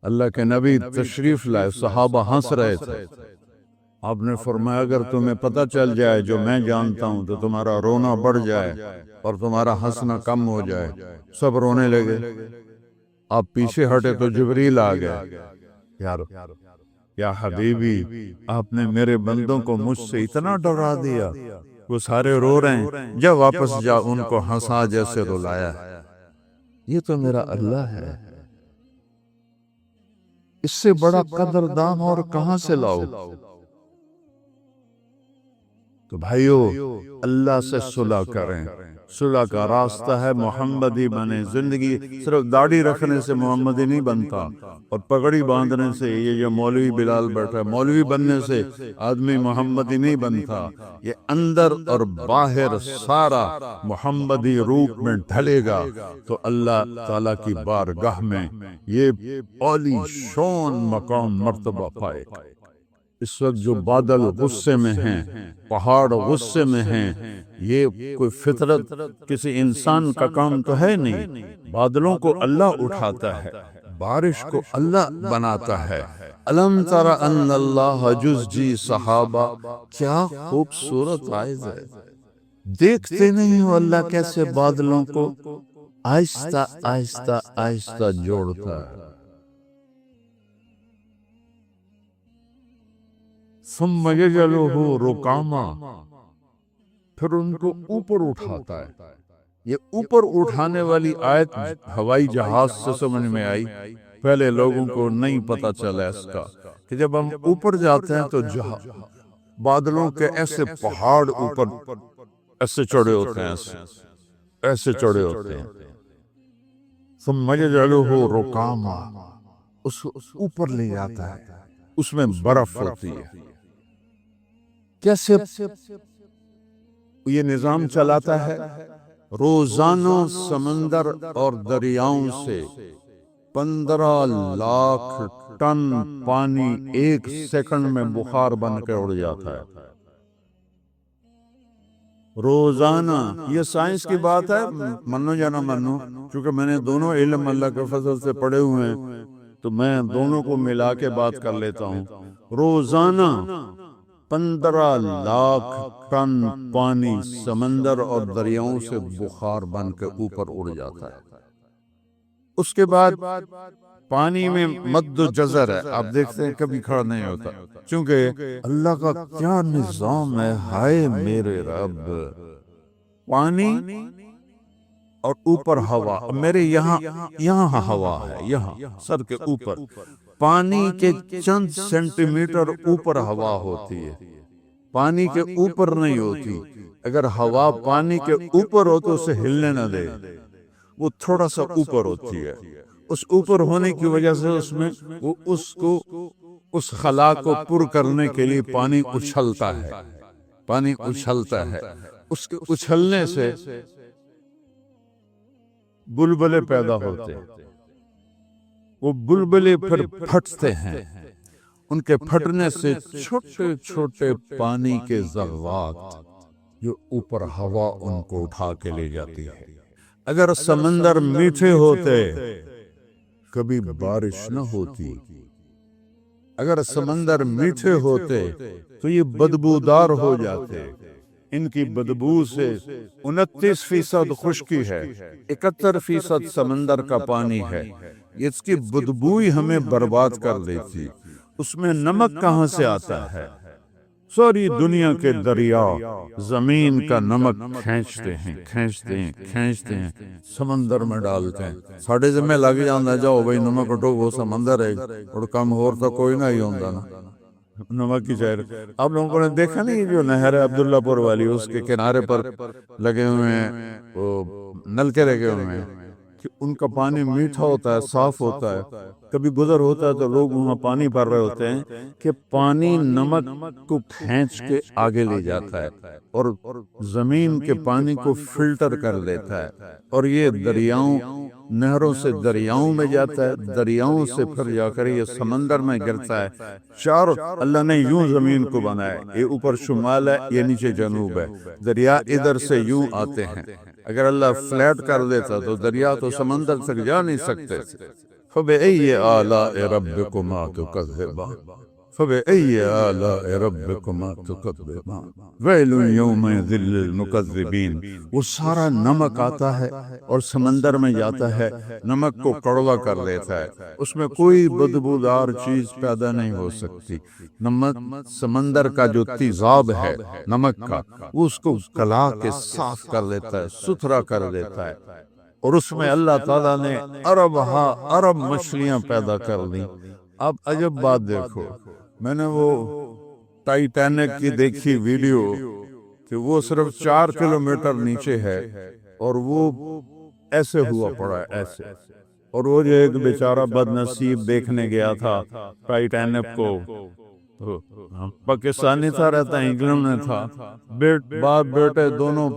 اللہ کے نبی تشریف لائے، صحابہ ہنس رہے تھے۔ آپ نے فرمایا اگر تمہیں پتہ چل جائے جو میں جانتا ہوں تو تمہارا رونا بڑھ جائے اور تمہارا ہنسنا کم ہو جائے۔ سب رونے لگے۔ آپ پیچھے ہٹے تو جبریل آ گئے، یا حبیبی آپ نے میرے بندوں کو مجھ سے اتنا ڈرا دیا، وہ سارے رو رہے ہیں، جا واپس جا ان کو ہنسا جیسے رلایا ہے۔ یہ تو میرا اللہ ہے، اس سے بڑا قدردان اور کہاں سے لاؤ؟ تو بھائیو اللہ سے صلح کریں۔ صلح کا راستہ ہے محمدی بنے۔ زندگی صرف داڑھی رکھنے سے محمدی نہیں بنتا، اور پگڑی باندھنے سے، یہ جو مولوی بلال بیٹھا ہے، مولوی بننے سے آدمی محمدی نہیں بنتا۔ یہ اندر اور باہر سارا محمدی روپ میں ڈھلے گا تو اللہ تعالیٰ کی بارگاہ میں یہ عالی شان مقام مرتبہ پائے گا۔ اس وقت جو بادل غصے میں ہیں، پہاڑ غصے میں ہیں، یہ کوئی فطرت کسی انسان کا کام تو ہے نہیں۔ بادلوں کو اللہ اٹھاتا ہے، بارش کو اللہ بناتا ہے۔ الم تر ان اللہ یزجی صحابہ، کیا خوبصورت آیت ہے۔ دیکھتے نہیں ہو اللہ کیسے بادلوں کو آہستہ آہستہ آہستہ جوڑتا ہے۔ ثم یجعلہ رکاما، پھر ان کو اوپر اٹھاتا ہے۔ یہ اوپر اٹھانے والی آیت ہوائی جہاز سے سمجھ میں آئی، پہلے لوگوں کو نہیں پتا چلا اس کا کہ جب ہم اوپر جاتے ہیں تو بادلوں کے ایسے پہاڑ اوپر ایسے چڑھے ہوتے ہیں، ایسے چڑھے ہوتے ہیں۔ ثم یجعلہ رکاما، اس اوپر لے جاتا ہے، اس میں برف ہوتی ہے۔ کیسے یہ نظام چلاتا ہے؟ روزانہ سمندر اور دریاؤں سے 15 لاکھ ٹن پانی ایک سیکنڈ میں بخار بن کے اڑ جاتا ہے۔ روزانہ، یہ سائنس کی بات ہے، منو یا نہ منو، چونکہ میں نے دونوں علم اللہ کے فضل سے پڑھے ہوئے ہیں تو میں دونوں کو ملا کے بات کر لیتا ہوں۔ روزانہ 15 لاکھ ٹن پانی سمندر اور دریاؤں سے بخار بن کے اوپر اڑ جاتا ہے۔ اس کے بعد پانی میں مد و جزر ہے، آپ دیکھتے ہیں کبھی کھڑا نہیں ہوتا، چونکہ اللہ کا کیا نظام ہے، ہائے میرے رب۔ پانی اور اوپر ہوا، میرے یہاں ہوا ہے، یہاں سر کے اوپر، پانی کے چند سینٹی میٹر اوپر ہوا ہوتی ہے، پانی کے اوپر نہیں ہوتی۔ اگر ہوا پانی کے اوپر ہو تو اسے ہلنے نہ دے، وہ تھوڑا سا اوپر ہوتی ہے۔ اس اوپر ہونے کی وجہ سے اس میں وہ اس خلا کو پر کرنے کے لیے پانی اچھلتا ہے، پانی اچھلتا ہے۔ اس کے اچھلنے سے بلبلے پیدا ہوتے ہیں، وہ بلبلے پھر پھٹتے ہیں، ان کے پھٹنے سے چھوٹے چھوٹے پانی کے ذرات جو اوپر ہوا ان کو اٹھا کے لے جاتی ہے۔ اگر سمندر میٹھے ہوتے کبھی بارش نہ ہوتی، اگر سمندر میٹھے ہوتے تو یہ بدبودار ہو جاتے۔ ان کی بدبو سے 29% خشکی ہے، 71% سمندر کا پانی ہے، اس کی بدبو ہی ہمیں برباد کر دیتی۔ اس میں نمک کہاں سے آتا ہے؟ ساری دنیا کے دریا زمین کا نمک کھینچتے ہیں، سمندر میں ڈالتے ہیں۔ ساڑھے ذمہ لگ جاندہ، جاؤ بھائی نمک اٹھو، وہ سمندر ہے اور کم ہوتا کوئی نہ ہی ہوندہ نا، نمک کی چہر۔ آپ لوگوں نے دیکھا نہیں جو نہر ہے عبداللہ پور والی، اس کے کنارے پر لگے ہوئے ہیں وہ نلکے لگے ہوئے ہیں کہ ان کا پانی میٹھا ہوتا ہے، صاف ہوتا ہے۔ کبھی گزر ہوتا ہے تو لوگ وہاں پانی بھر رہے ہوتے ہیں کہ پانی نمک کو کھینچ کے آگے لے جاتا ہے اور زمین کے پانی کو فلٹر کر لیتا ہے، اور یہ دریاؤں، نہروں سے دریاؤں میں جاتا ہے، دریاؤں سے پھر جا کر یہ سمندر میں گرتا ہے۔ چاروں اللہ نے یوں زمین کو بنایا، یہ اوپر شمال ہے، یہ نیچے جنوب ہے، دریا ادھر سے یوں آتے ہیں۔ اگر اللہ فلیٹ کر دیتا تو دریا تو سمندر تک جا نہیں سکتے، فبأي آلاء ربكما تكذبان فبأي آلاء ربكما تكذبان ويل يومئذ للمكذبين۔ وہ سارا نمک آتا ہے اور سمندر میں جاتا ہے، نمک کو کڑوا کر لیتا ہے، اس میں کوئی بدبودار چیز پیدا نہیں ہو سکتی۔ نمک سمندر کا جو تیزاب ہے نمک کا، وہ اس کو گلا کے صاف کر لیتا ہے، ستھرا کر دیتا ہے، اور اس میں اللہ تعالیٰ نے ارب مچھلیاں پیدا کر دیں۔ اب عجب بات دیکھو، میں نے وہ ٹائٹینک کی دیکھی ویڈیو کہ وہ صرف 4 کلومیٹر نیچے ہے اور وہ ایسے ہوا پڑا ہے ایسے، اور وہ جو ایک بیچارہ بد نصیب دیکھنے گیا تھا ٹائٹینک کو، پاکستانی تھا، رہتا انگلینڈ میں تھا، باپ بیٹے دونوں،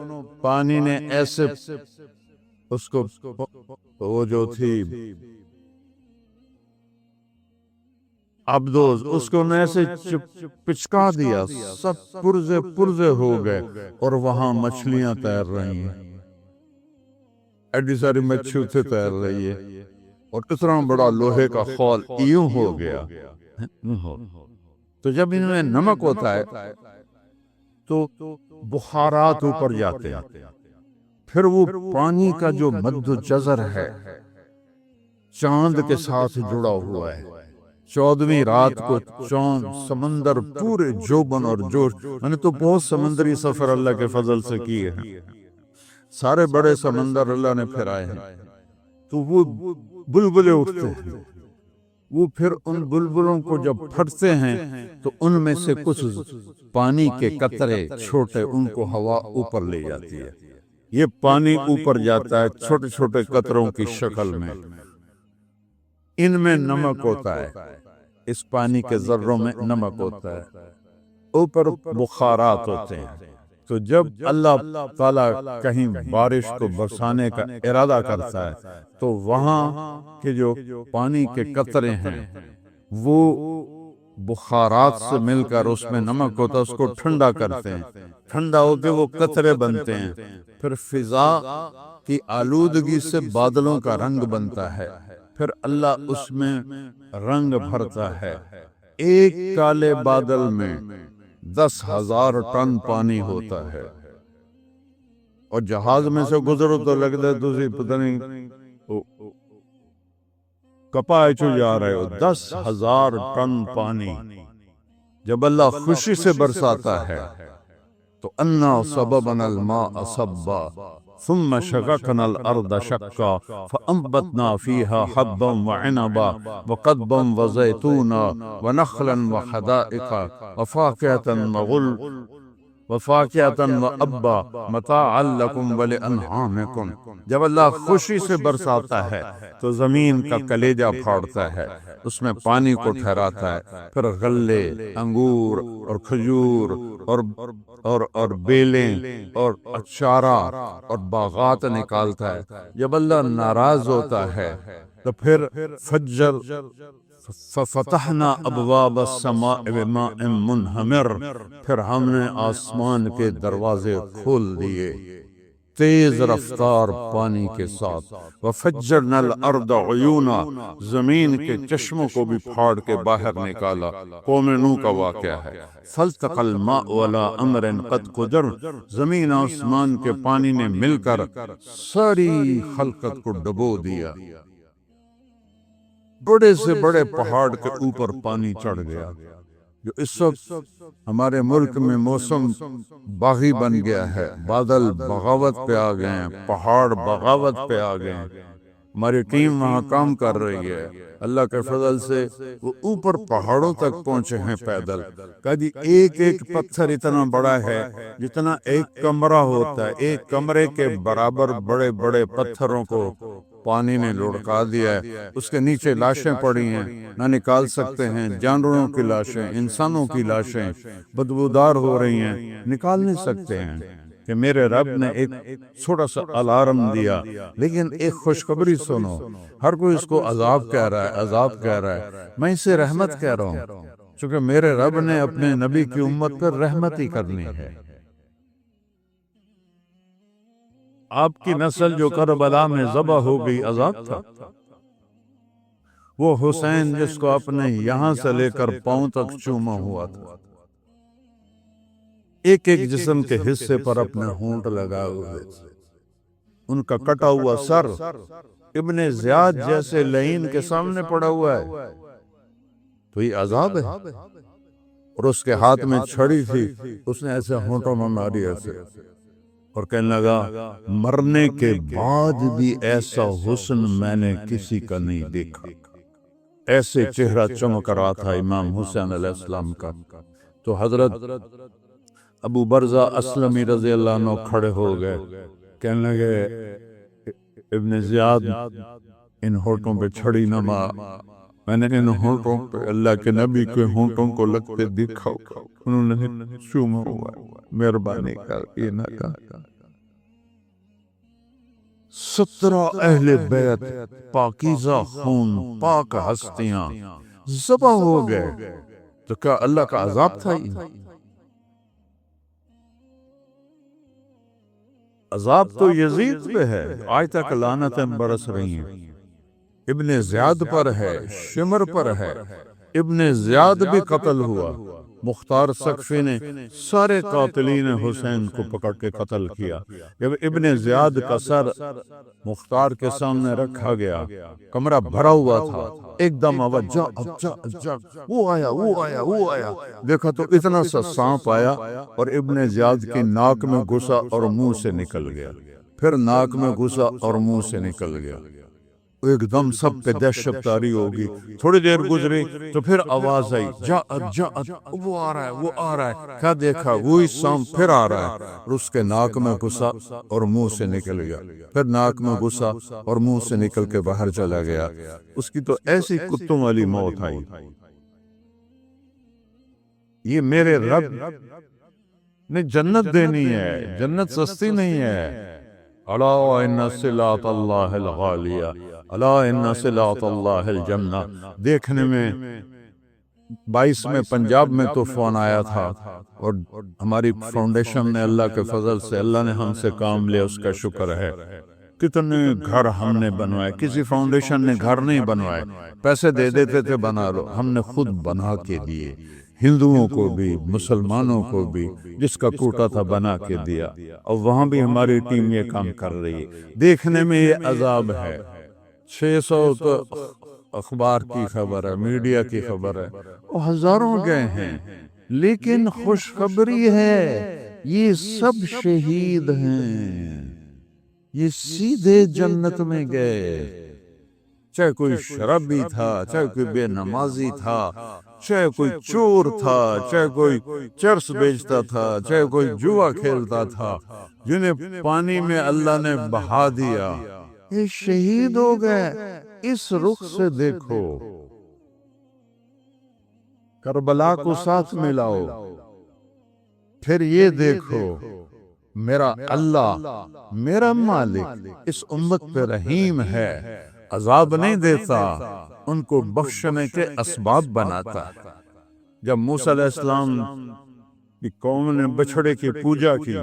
پانی نے ایسے اس کو، وہ جو تھی عبدوز، اس کو ایسے پچکا دیا، سب پرزے ہو گئے، اور وہاں مچھلیاں تیر رہی ہیں، ایڈی ساری مچھلی تھے تیر رہی ہے، اور اتنا بڑا لوہے کا خول یوں ہو گیا۔ تو جب ان میں نمک ہوتا ہے تو بخارات اوپر جاتے ہیں، پھر وہ پانی کا جو مد و جزر ہے چاند کے ساتھ جڑا ہوا ہے، 14ویں رات کو چاند سمندر پورے جوبن اور جوش، میں نے تو بہت سمندری سفر اللہ کے فضل سے کیے ہیں، سارے بڑے سمندر اللہ نے پھرائے ہیں، تو وہ بلبلے اٹھتے ہیں، وہ پھر ان بلبلوں کو جب پھٹتے ہیں تو ان میں سے کچھ پانی کے قطرے چھوٹے، ان کو ہوا اوپر لے جاتی ہے، یہ پانی اوپر جاتا ہے چھوٹے چھوٹے قطروں کی شکل میں، ان میں نمک ہوتا ہے، اس پانی کے ذروں میں نمک ہوتا ہے، اوپر بخارات ہوتے ہیں۔ تو جب اللہ تعالیٰ کہیں بارش کو برسانے کا ارادہ کرتا ہے تو وہاں کے جو پانی کے قطرے ہیں وہ بخارات سے مل کر اس میں نمک ہوتا ہے، اس کو ٹھنڈا کرتے ہیں، ٹھنڈا ہو کے وہ قطرے بنتے ہیں، پھر فضا کی آلودگی سے بادلوں کا رنگ بنتا ہے، پھر اللہ اس میں رنگ بھرتا ہے، ایک کالے بادل میں 10,000 ٹن پانی ہوتا ہے، اور جہاز میں سے گزرو تو لگتا ہے تسی پتہ نہیں کپائے چو جا رہے ہو، 10,000 ٹن پانی جب اللہ خوشی سے برساتا ہے تو انا صببنا الماء صبا ثم شققنا الارض شقا فانبتنا فيها حبا وعنبا وقضبا وزيتونا ونخلا وحدائق وفاكهة وأبا متاعا لكم ولأنعامكم۔ جب اللہ خوشی سے برساتا ہے تو زمین کا کلیجہ پھاڑتا ہے، اس میں پانی کو ٹھہراتا ہے، پھر غلے، انگور اور کھجور اور بیلیں اور اچارہ اور باغات نکالتا ہے۔ جب اللہ ناراض ہوتا ہے تو پھر ففتحنا ابواب السماء بماء منہمر، پھر ہم نے آسمان کے دروازے کھول دیے تیز رفتار پانی کے ساتھ، وفجرنا الارض عیونا، زمین کے چشموں کو بھی پھاڑ کے باہر نکالا، قوم نوح کا واقعہ ہے، فالتقى الماء على امر قد قدر، زمین آسمان کے پانی نے مل کر ساری خلقت کو ڈبو دیا، بڑے سے بڑے پہاڑ کے اوپر پانی چڑھ گیا، جو اس وقت ہمارے ملک میں موسم باغی بن گیا ہے، بادل بغاوت پہ آ گئے ہیں، پہاڑ بغاوت پہ آ گئے ہیں، ہماری ٹیم وہاں کام کر رہی ہے، اللہ کے فضل سے وہ اوپر پہاڑوں تک پہنچے ہیں پیدل، کبھی ایک ایک پتھر اتنا بڑا ہے جتنا ایک کمرہ ہوتا ہے، ایک کمرے کے برابر بڑے بڑے پتھروں کو پانی نے لڑکا دیا ہے، اس کے نیچے لاشیں پڑی ہیں، نہ نکال سکتے ہیں، جانوروں کی لاشیں، انسانوں کی لاشیں بدبودار ہو رہی ہیں، نکال نہیں سکتے ہیں، کہ میرے رب نے ایک چھوٹا سا الارم دیا، لیکن ایک خوشخبری سنو، ہر کوئی اس کو عذاب کہہ رہا ہے، عذاب کہہ رہا ہے، میں اسے رحمت کہہ رہا ہوں، چونکہ میرے رب نے اپنے نبی کی امت پر رحمت ہی کرنی ہے۔ آپ کی نسل جو کربلا میں ذبح ہو گئی عذاب تھا، وہ حسین جس کو اپنے یہاں سے لے کر پاؤں تک چوما ہوا تھا، ایک ایک جسم کے حصے پر اپنے ہونٹ لگائے ہوئے تھے، ان کا کٹا ہوا سر ابن زیاد جیسے لعین کے سامنے پڑا ہوا ہے، تو یہ عذاب ہے۔ اور اس کے ہاتھ میں چھڑی تھی، اس نے ایسے ہونٹوں میں ماری ایسے، اور کہنے لگا مرنے کے بعد بھی ایسا حسن میں نے کسی کا نہیں دیکھا۔ ایسے چہرہ چمک رہا تھا امام حسین علیہ السلام کا۔ تو حضرت ابو برزہ اسلمی رضی اللہ عنہ کھڑے ہو گئے، کہنے لگے ابن زیاد ان ہونٹوں پہ چھڑی نہ مار، میں نے ان ہونٹوں پہ اللہ کے نبی کے ہونٹوں کو لگتے دیکھا، انہوں نے چوما ہوا، مہربانی کر یہ نہ کہا۔ 17 اہل بیت پاکیزہ خون پاک ہستیاں ذبح ہو گئے، تو کیا اللہ کا عذاب تھا؟ عذاب تو یزید پہ ہے، آج تک لعنتیں برس رہی ہیں، ابن زیاد پر ہے، شمر پر ہے، ابن زیاد بھی قتل ہوا، مختار سقفی نے سارے قاتلین حسین کو پکڑ کے قتل کیا۔ جب ابن زیاد کا سر مختار کے سامنے رکھا گیا، کمرہ بھرا ہوا تھا، ایک دم آواز جا وہ آیا، دیکھا تو اتنا سا سانپ آیا اور ابن زیاد کی ناک میں گھسا اور منہ سے نکل گیا، پھر ناک میں گھسا اور منہ سے نکل گیا۔ ایک دم سب پہ دہشت طاری ہوگی، تھوڑی دیر گزری تو پھر آواز آئی جا وہ آ رہا ہے، کیا دیکھا وہی سانپ پھر آ رہا ہے، اور اس کے ناک میں گھسا اور منہ سے نکل گیا، پھر ناک میں گھسا اور منہ سے نکل کے باہر چلا گیا۔ اس کی تو ایسی کتوں والی موت آئی۔ یہ میرے رب نے جنت دینی ہے، جنت سستی نہیں ہے۔ الا ان صلاۃ اللہ الغالیہ، الا ان صلاۃ اللہ الجنہ۔ دیکھنے میں 22 میں پنجاب میں طوفان آیا تھا، اور ہماری فاؤنڈیشن نے اللہ کے فضل سے اللہ نے ہم سے کام لیا، اس کا شکر ہے۔ کتنے گھر ہم نے بنوائے، کسی فاؤنڈیشن نے گھر نہیں بنوائے، پیسے دے دیتے تھے بنا لو، ہم نے خود بنا کے دیے، ہندوؤں کو بھی مسلمانوں کو بھی، جس کا کوٹا تھا بنا کے دیا، اور وہاں بھی ہماری ٹیم یہ کام کر رہی ہے۔ دیکھنے میں یہ عذاب ہے، 600 تو اخبار کی خبر ہے، میڈیا کی خبر ہے، وہ ہزاروں گئے ہیں، لیکن خوشخبری ہے یہ سب شہید ہیں، یہ سیدھے جنت میں گئے۔ چاہے کوئی شرابی تھا، چاہے کوئی بے نمازی تھا، چاہے کوئی چور تھا، چاہے کوئی چرس بیچتا تھا، چاہے کوئی جوا کھیلتا تھا، جنہیں پانی میں اللہ نے بہا دیا، یہ شہید ہو گئے۔ اس رخ سے دیکھو، کربلا کو ساتھ ملاؤ، پھر یہ دیکھو میرا اللہ، میرا مالک اس امت پہ رحیم ہے، عذاب نہیں دیتا، ان کو بخشنے کے اسباب بناتا ہے۔ جب موسیٰ علیہ السلام کی قوم نے بچھڑے کی پوجا کی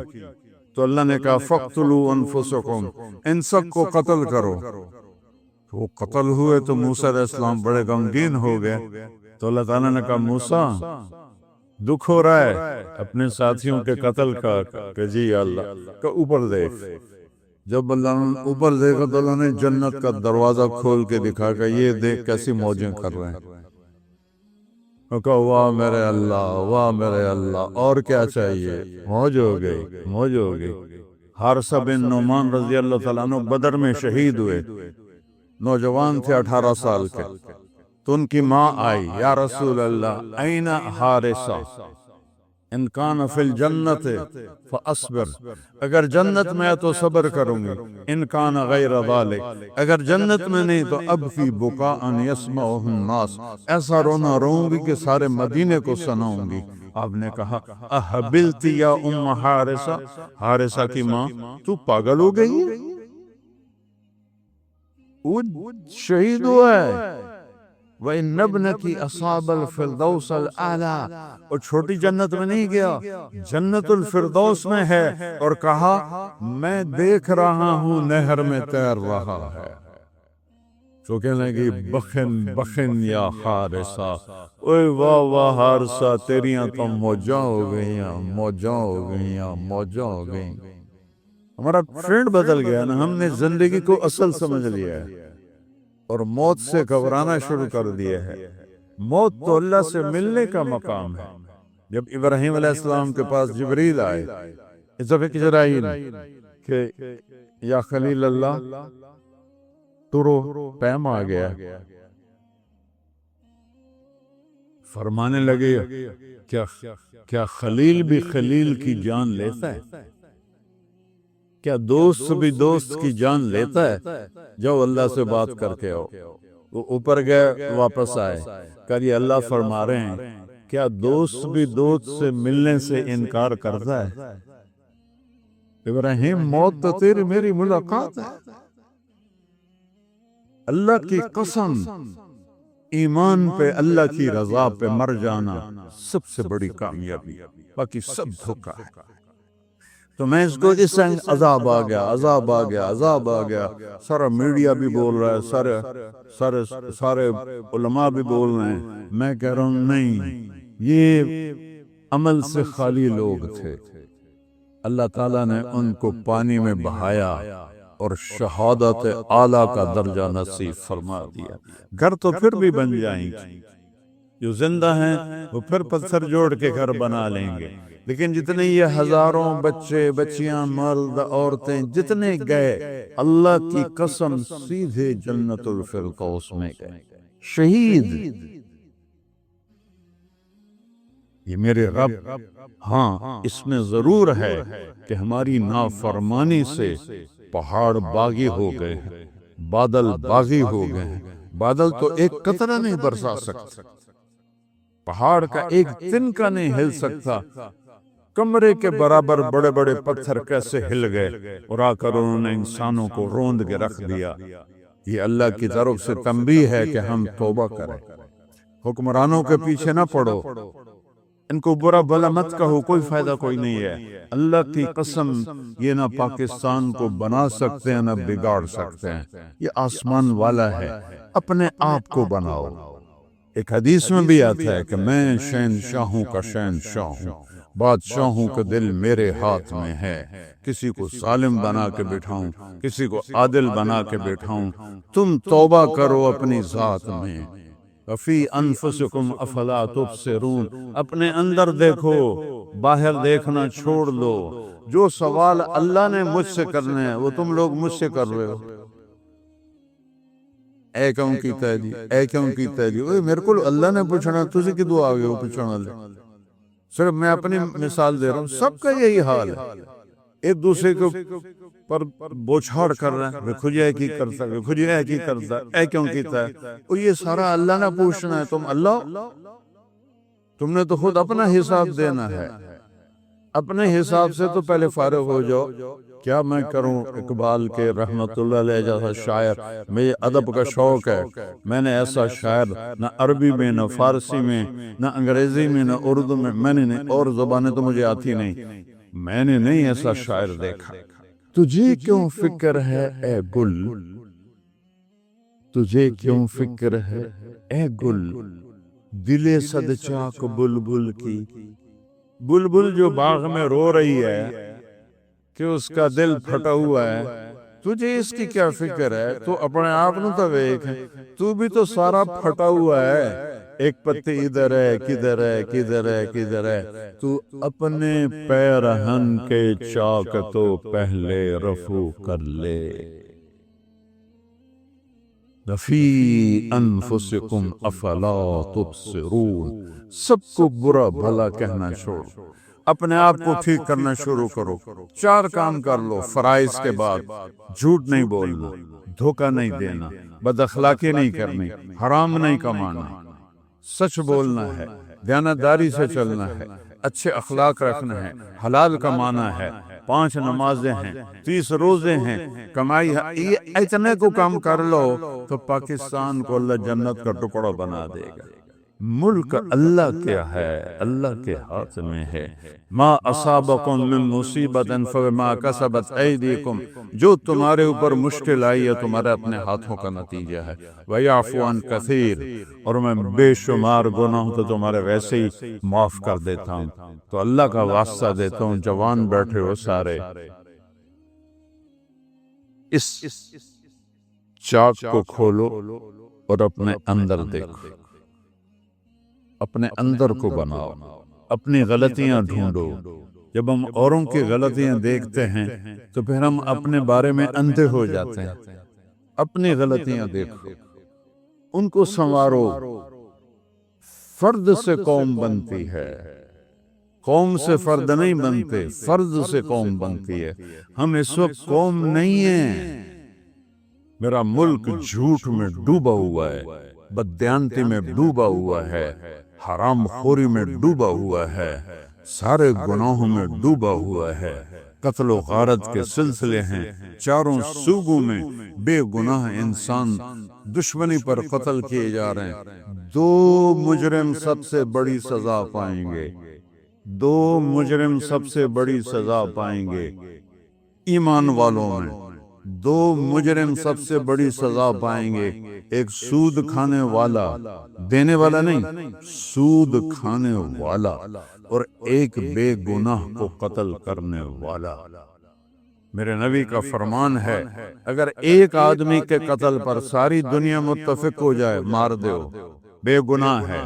تو اللہ نے کہا فَاقْتُلُوا أَنفُسَكُمْ، ان سب کو قتل کرو۔ تو وہ قتل ہوئے تو موسیٰ علیہ السلام بڑے غمگین ہو گئے، تو اللہ تعالیٰ نے کہا موسیٰ دکھ ہو رہا ہے اپنے ساتھیوں کے قتل کا، کہ جی اللہ کا اوپر دیکھ۔ جب اللہ نے اوپر دیکھا تو اللہ نے جنت کا دروازہ کھول کے دکھا کہ یہ دیکھ کیسی موجیں کر رہے ہیں۔ کہا واہ میرے اللہ، واہ میرے اللہ، اور کیا چاہیے؟ موج ہو گئی، موج ہو گئی۔ حارثہ بن نعمان رضی اللہ تعالیٰ عنہ بدر میں شہید ہوئے، نوجوان تھے 18 سال کے، تو ان کی ماں آئی، یا رسول اللہ این حارثہ، ان کان فی الجنت فاصبر، اگر جنت میں ہے تو صبر کروں گی، ان کان غیر ذالک، اگر جنت میں نہیں تو اب فی بکاء یسمعہ الناس، ایسا رونا روں گی کہ سارے مدینے کو سناؤں گی۔ آپ نے کہا احبلتی یا ام حارثہ، حارثہ کی ماں تو پاگل ہو گئی ہے؟ وہ شہید ہوا ہے۔ وَإِنَّ ابْنَكِ أَصَابَ الْفِرْدَوْسَ الْأَعْلَى، اور چھوٹی جنت میں نہیں گیا، جنت الفردوس میں ہے، اور کہا میں دیکھ رہا ہوں نہر میں تیر رہا ہے۔ تو کہنے لگی بخن بخن یا حارثہ، اوے واہ واہ حارثہ، تیریاں تو موجاں ہو گئیاں، موجاں ہو گئیاں، موجاں ہو گئیں۔ ہمارا ٹرینڈ بدل گیا نا، ہم نے زندگی کو اصل سمجھ لیا ہے اور موت سے گھبرانا شروع کر دیا ہے۔ موت تو اللہ سے ملنے کا مقام ہے۔ جب ابراہیم علیہ السلام کے پاس جبریل آئے، جبرائیل کہ یا خلیل اللہ تو رو، پیم آ گیا، فرمانے لگے کیا خلیل بھی خلیل کی جان لیتا ہے؟ کیا دوست بھی دوست کی جان لیتا ہے؟ جاؤ اللہ سے بات کر کے آؤ۔ وہ اوپر گئے، واپس آئے، کہ یہ اللہ فرما رہے ہیں کیا دوست بھی دوست سے ملنے سے انکار کرتا ہے؟ ابراہیم موت تو تیری میری ملاقات ہے۔ اللہ کی قسم، ایمان پہ اللہ کی رضا پہ مر جانا سب سے بڑی کامیابی، باقی سب دھوکہ ہے۔ تو میں اس کو اس سنگ عذاب آ گیا، عذاب آ گیا، عذاب آ گیا، سارا میڈیا بھی بول رہا ہے، سارے علماء بھی بول رہے ہیں، میں کہہ رہا ہوں نہیں، یہ عمل سے خالی لوگ تھے۔ اللہ تعالیٰ نے ان کو پانی میں بہایا اور شہادت اعلیٰ کا درجہ نصیب فرما دیا۔ گھر تو پھر بھی بن جائیں گے، جو زندہ ہیں وہ پھر پتھر جوڑ کے گھر بنا لیں گے، لیکن جتنے یہ ہزاروں بچے بچیاں مرد عورتیں جتنے گئے، اللہ کی قسم سیدھے جنت الفردوس میں گئے۔ شہید یہ میرے رب، ہاں اس میں ضرور ہے کہ ہماری نافرمانی سے پہاڑ باغی ہو گئے ہیں، بادل باغی ہو گئے ہیں۔ بادل تو ایک قطرہ نہیں برسا سکتا، پہاڑ کا ایک تنکا نہیں ہل سکتا، کمرے کے برابر بڑے بڑے پتھر کیسے ہل گئے اور آ کر انہوں نے انسانوں کو روند کے رکھ دیا۔ یہ اللہ کی طرف سے تنبیہ ہے کہ ہم توبہ کریں، حکمرانوں کے پیچھے نہ پڑو، ان کو برا بھلا مت کہو، کوئی فائدہ کوئی نہیں ہے۔ اللہ کی قسم یہ نہ پاکستان کو بنا سکتے ہیں نہ بگاڑ سکتے ہیں، یہ آسمان والا ہے، اپنے آپ کو بناؤ۔ ایک حدیث میں بھی آتا ہے کہ میں شہنشاہوں کا شہنشاہ ہوں، بادشاہوں کا دل میرے ہاتھ میں ہے، کسی کو ظالم بنا کے بٹھاؤں، کسی کو عادل بنا کے بٹھاؤں۔ تم توبہ کرو اپنی ذات میں، فی انفسکم افلا تبصرون، اپنے اندر دیکھو، باہر دیکھنا چھوڑ دو۔ جو سوال اللہ نے مجھ سے کرنے ہیں وہ تم لوگ مجھ سے کر رہے ہو۔ اے کیوں کیتا ہے جی، اے کیوں کیتا ہے جی، میرے کو اللہ نے پوچھنا، تجھے کی دعا آگے ہو پوچھنا لے۔ صرف میں اپنی مثال دے رہا ہوں، سب کا یہی حال ہے، ایک دوسرے کو پر بوچھاڑ کر رہے ہیں، خود یہ کی کرتا ہے، خود یہ کی کرتا ہے، اے کیوں کیتا ہے، اور یہ سارا اللہ نے پوچھنا ہے۔ تم اللہ، تم نے تو خود اپنا حساب دینا ہے، اپنے حساب سے تو پہلے فارغ ہو جاؤ۔ کیا میں کروں، اقبال کے رحمت اللہ علیہ جیسا شاعر، مجھے ادب کا شوق ہے، میں نے ایسا شاعر نہ عربی میں نہ فارسی میں نہ انگریزی میں نہ اردو میں نے نہیں، اور زبانیں تو مجھے آتی نہیں، میں نے نہیں ایسا شاعر دیکھا۔ تجھے کیوں فکر ہے اے گل، تجھے کیوں فکر ہے اے گل، دل صد چاک بلبل کی، بلبل جو باغ میں رو رہی ہے کہ اس کا دل پھٹا ہوا ہے، تجھے اس کی کیا فکر ہے؟ تو اپنے آپ نو تو دیکھ، تو بھی تو سارا پھٹا ہوا ہے، ایک پتی ادھر ہے، کدھر ہے، کدھر ہے، کدھر ہے، تو اپنے پیرہن کے چاک تو پہلے رفو کر لے۔ فی انفسکم افلا تبصرون، سب کو برا بھلا کہنا چھوڑ، اپنے آپ کو ٹھیک کرنا شروع کرو۔ 4 کام کر لو فرائض کے بعد، جھوٹ نہیں بولنا، دھوکہ نہیں دینا، بد اخلاقی نہیں کرنی، حرام نہیں کمانا، سچ بولنا ہے، دیانتداری سے چلنا ہے، اچھے اخلاق رکھنا ہے، حلال کمانا ہے، 5 نمازیں ہیں، 30 روزے ہیں، کمائی ہے، اتنے کو کام کر لو تو پاکستان کو اللہ جنت کا ٹکڑا بنا دے گا۔ ملک اللہ کیا ہے، اللہ کے ہاتھ میں ہے۔ ما اصابکم من مصیبت فبما کسبت ایدیکم، جو تمہارے اوپر مشکل آئی ہے تمہارے اپنے ہاتھوں کا نتیجہ ہے۔ ویعفو عن کثیر، اور میں بے شمار گناہ تو تمہارے ویسے ہی معاف کر دیتا ہوں۔ تو اللہ کا واسطہ دیتا ہوں، جوان بیٹھے ہو سارے، اس چاک کو کھولو اور اپنے اندر دیکھو، اپنے اندر کو بناؤ، اپنی غلطیاں ڈھونڈو۔ جب ہم اوروں کی غلطیاں دیکھتے ہیں تو پھر ہم اپنے بارے میں اندھے ہو جاتے ہیں۔ اپنی غلطیاں دیکھو، ان کو سنوارو۔ فرد سے قوم بنتی ہے، قوم سے فرد نہیں بنتے، فرد سے قوم بنتی ہے۔ ہم اس وقت قوم نہیں ہیں۔ میرا ملک جھوٹ میں ڈوبا ہوا ہے، بددیانتی میں ڈوبا ہوا ہے، حرام خوری میں ڈوبا ہوا ہے، سارے گناہوں میں ڈوبا ہوا ہے، قتل و غارت کے سلسلے ہیں، چاروں صوبوں میں بے گناہ انسان دشمنی پر قتل کیے جا رہے ہیں۔ دو مجرم سب سے بڑی سزا پائیں گے، دو مجرم سب سے بڑی سزا پائیں گے ایمان والوں میں۔ دو مجرم سب سے بڑی سزا پائیں گے، ایک سود کھانے والا، دینے والا نہیں، سود کھانے والا، اور ایک بے گناہ کو قتل کرنے والا۔ میرے نبی کا فرمان ہے، اگر ایک آدمی کے قتل پر ساری دنیا متفق ہو جائے، مار دیو، بے گناہ ہے،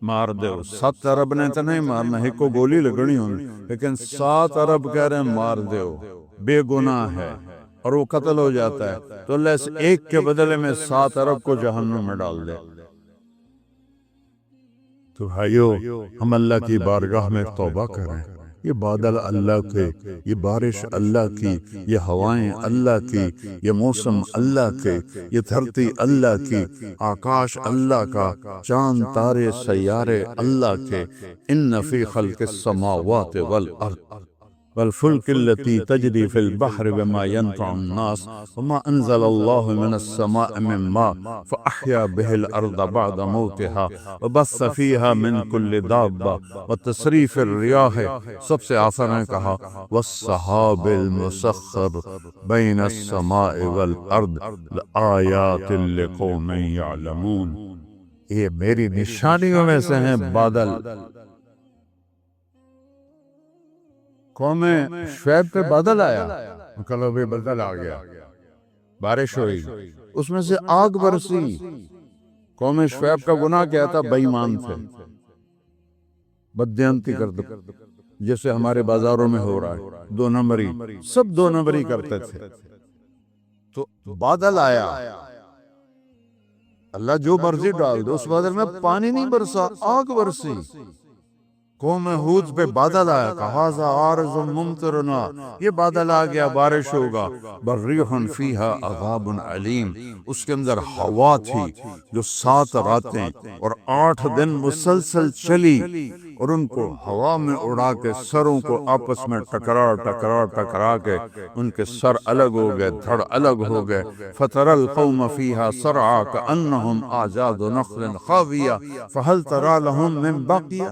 مار دیو۔ 7 ارب نے تو نہیں مارنا، ایک کو گولی لگنی ہونی، لیکن 7 ارب کہہ رہے ہیں مار دیو، بے گناہ ہے، اور وہ قتل ہو جاتا ہے تو اللہ اس ایک کے بدلے میں 7 ارب کو جہنم میں ڈال دے۔ تو بھائیو، ہم اللہ کی بارگاہ میں توبہ کریں۔ یہ بادل اللہ کے، یہ بارش اللہ کی، یہ ہوائیں اللہ کی، یہ موسم اللہ کے، یہ دھرتی اللہ کی، آکاش اللہ کا، چاند تارے سیارے اللہ کے۔ ان فی خلق السماوات والارض والفلك التي تجري في البحر بما ينفع الناس وما أنزل الله من السماء من ماء فأحيا به الأرض بعد موتها وبث فيها من كل دابة وتصريف الرياح، سب سے آسان ہے کہا، والسحاب المسخر بين السماء والأرض لآيات لقوم يعلمون۔ یہ میری نشانیوں میں سے ہیں بادل۔ قوم شعیب پہ بادل آیا، کہا بھی بادل آ گیا، بارش ہوئی، اس میں سے آگ برسی۔ قوم شعیب کا گناہ کیا تھا؟ بے ایمان تھے، بددیانتی کرتے، جیسے ہمارے بازاروں میں ہو رہا ہے، 2 نمبری، سب 2 نمبری کرتے تھے۔ تو بادل آیا، اللہ جو مرضی ڈال دے، اس بادل میں پانی نہیں برسا، آگ برسی۔ قوم ہود پہ بادل آیا، کہا ذا عارض ممطرنا، یہ بادل آ گیا، بارش ہوگا، بریح فیہا عذاب علیم، اس کے اندر ہوا تھی جو 7 راتیں اور 8 دن مسلسل چلی، اور ان کو ہوا میں اڑا کے سروں کو آپس میں ٹکرا کے ان کے سر الگ ہو گئے، دھڑ الگ ہو گئے۔ فتر القوم فیہا سرعا کأنہم اعجاز نخل خاویہ فہل تری لہم من باقیہ۔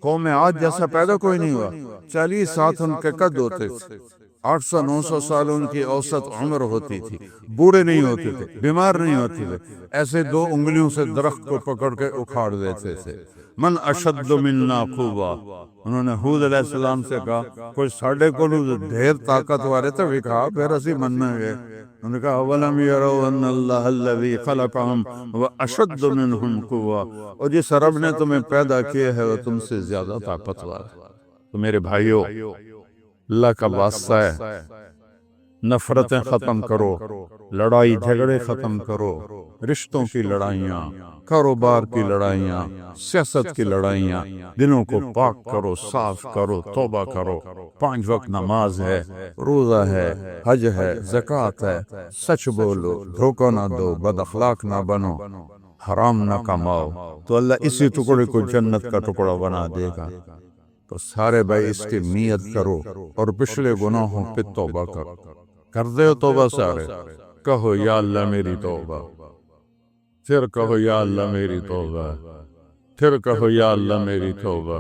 قوم عاد جیسا پیدا کوئی نہیں ہوا، 40 ساتھ ان کے قد ہوتے تھے، 800-900 سال ان کی اوسط عمر ہوتی تھی، بوڑھے نہیں ہوتے تھے، بیمار نہیں ہوتے تھے، ایسے 2 انگلیوں سے درخت کو پکڑ کے اکھاڑ دیتے تھے۔ من اشد منا قوہ، انہوں نے ہود علیہ السلام سے کہا کوئی ساڑھے کو ڈھیر طاقت والے تو بھی کہا، پھر اسی مننے گئے۔ انہوں نے کہا اولم یروا ان اللہ الذی خلقہم واشد منہم قوہ، اور جس رب نے تمہیں پیدا کیا ہے وہ تم سے زیادہ طاقتور ہے۔ تو میرے بھائیو، اللہ کا واسطہ ہے، نفرتیں ختم کرو، لڑائی جھگڑے ختم کرو، رشتوں کی لڑائیاں، کاروبار کی لڑائیاں، سیاست کی لڑائیاں، دلوں کو پاک کرو، صاف کرو، توبہ کرو۔ 5 وقت نماز ہے، روزہ ہے، حج ہے، زکوٰۃ ہے، سچ بولو، دھوکہ نہ دو، بد اخلاق نہ بنو، حرام نہ کماؤ، تو اللہ اسی ٹکڑے کو جنت کا ٹکڑا بنا دے گا۔ تو سارے بھائی اس کی نیت کرو اور پچھلے گناہوں پہ توبہ کرو۔ کر دے ہو توبہ سارے؟ کہو یا اللہ میری توبہ، پھر کہو یا اللہ میری توبہ، پھر کہو یا اللہ میری توبہ۔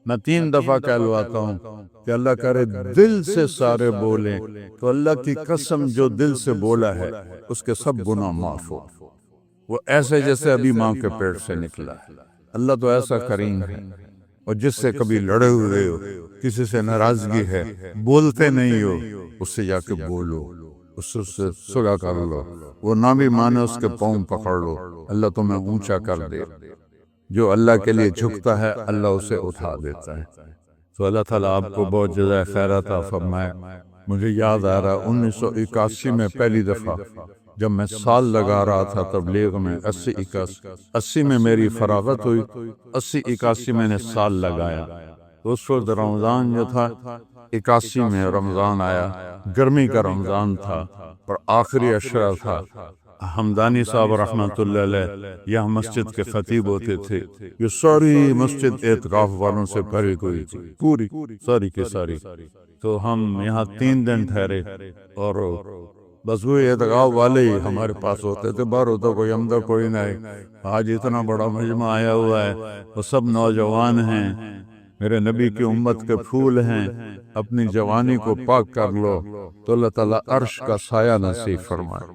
میں 3 دفعہ کہلواتا ہوں کہ اللہ کرے دل سے سارے بولیں تو اللہ کی قسم جو دل سے بولا ہے اس کے سب گناہ معاف ہو، وہ ایسے جیسے ابھی ماں کے پیٹ سے نکلا ہے۔ اللہ تو ایسا کریم ہے۔ اور جس سے کبھی لڑے ہوئے ہو، کسی سے ناراضگی ہے، بولتے نہیں ہو، اس سے جا کے بولو، اس سے صلح کر لو، وہ نہ بھی مانے اس کے پاؤں پکڑ لو، اللہ تمہیں اونچا کر دے۔ جو اللہ کے لیے جھکتا ہے اللہ اسے اٹھا دیتا ہے۔ تو اللہ تعالیٰ آپ کو بہت جزائے خیر عطا فرمائے۔ مجھے یاد آ رہا 1981 میں پہلی دفعہ جب میں سال لگا رہا تھا تبلیغ میں، 80 میں میری فراغت ہوئی، 81 میں نے سال لگایا۔ اس وقت رمضان جو تھا 81 میں رمضان آیا، گرمی کا رمضان تھا اور آخری عشرہ تھا۔ حمدانی صاحب رحمۃ اللہ علیہ یہاں مسجد کے خطیب ہوتے تھے، یہ ساری مسجد اعتکاف والوں سے بھری ہوئی تھی، پوری ساری کی ساری۔ تو ہم یہاں 3 دن ٹھہرے اور بس وہ اعتکاف والے ہی ہمارے پاس ہوتے تھے، باہر ہوتا کوئی اندر کوئی نہیں۔ آج اتنا بڑا مجمع آیا ہوا ہے، وہ سب نوجوان ہیں، میرے نبی کی امت کے پھول ہیں۔ اپنی جوانی کو پاک کر لو تو اللہ تعالیٰ عرش کا سایہ نصیب فرمائے۔